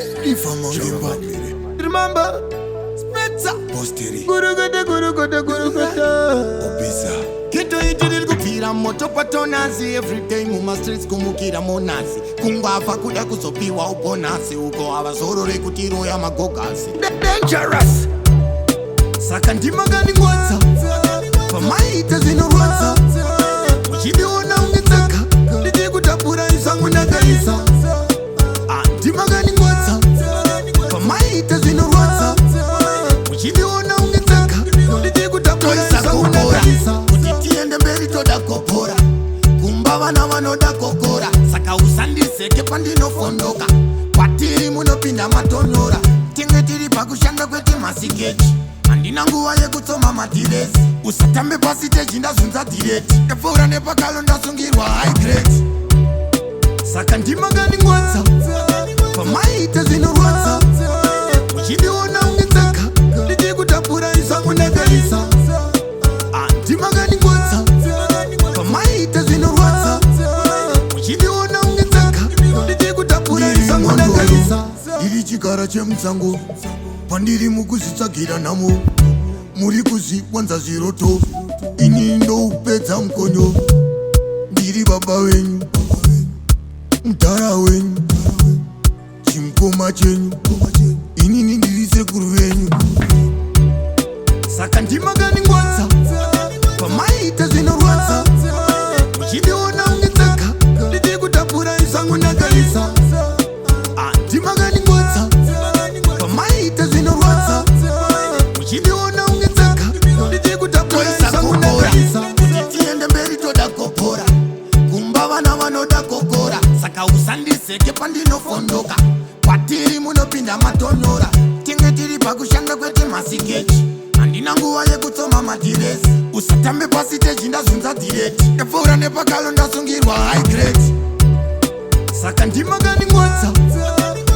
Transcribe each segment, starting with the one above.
Changamire. Remember, Spencer. Posteri. Gurukota. Obisa. Kito itiri kupira moto patonazi. Every day muma streets kumukira monazi. Kungwafa kuda kusopiwa uponasi. Uko abazorore kutiro ya magogasi. Dangerous. Saka Makandingwadza. Pamaita zinorwadza. Uchidiona ungetsaka. Ndidi kutapura isangu nagalisa. Makandingwadza. Pamaita zinorwadza. Uchidiona ungetsaka. Ndidi kutapura isangu nagalisa. Kuti tiende mberi toda kopora. Kumba vana vanoda kokora. Saka usandiseke pandinofondoka. Kwatiri munopinda matonora. Tinge tiri pakushanda kwete masikechi. Andina nguva yekutsoma madiresi. Usatambe pasiteji ndazunza direti. Epfuura nepakalo ndasungirwa high grade. Saka Makandingwadza. Pamaita zinorwadza. Uchidiona ungetsaka. Ndidi kutapura isangu nagalisa. Makandingwadza. Pamaita zinorwadza. Uchidiona ungetsaka. Ndidi kutapura isangu nagalisa. Iri chikara chemutsango. Pandiri mukuzvitsvagira nhamo. Muri kuzviwanza zviroto. Ini ndoupedza mukonyo. Ndiri baba wenyu, mudhara wenyu, chimukoma chenyu. Inini ndiri sekuru venyu. Saka Makandingwadza. Pamaita zinorwadza. Uchidiona ungetsaka. Ndidi kutapura isangu nagalisa. Makandingwadza. Pamaita zinorwadza. Uchidiona ungetsaka. Ndidi kutapura isangu nagalisa. Kuti tiende mberi toda kopora. Kumba vana vanoda kokora. Saka usandiseke pandinofondoka. Kwatiri munopinda matonora. Tinge tiri pakushanda kwete masikechi. Andina nguva yekutsoma madiresi. Usatambe pasiteji ndazunza direti. Epfuura nepakalo ndasungirwa high grade. Saka Makandingwadza.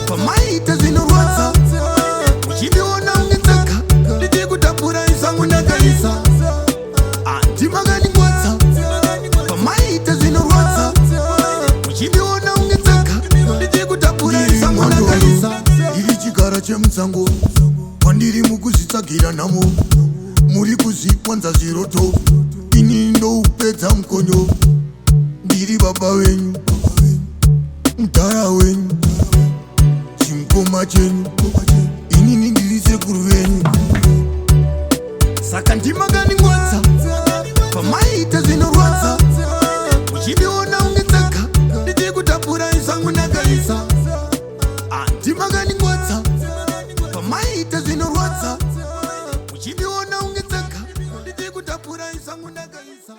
Pamaita zinorwadza. Uchidiona ungetsaka. Ndidi kutapura isangu nagalisa. Makandingwadza. Pamaita zinorwadza. Uchidiona ungetsaka. Ndidi kutapura isangu nagalisa. Iri chikara chemutsango. Pandiri mukuzvitsvagira nhamo. Muri kuzviwanza zviroto. Ini ndoupedza mukonyo. Ndiri baba wenyu, mudhara wenyu, chimukoma chenyu. Inini ndiri sekuru venyu. Saka Makandingwadza. Pamaita zinorwadza. Uchidiona ungetsaka. Ndidi kutapura isangu nagalisa. Makandingwadza. Pamaita zinorwadza. Uchidiona ungetsaka. Ndidi kutapura isangu nagalisa.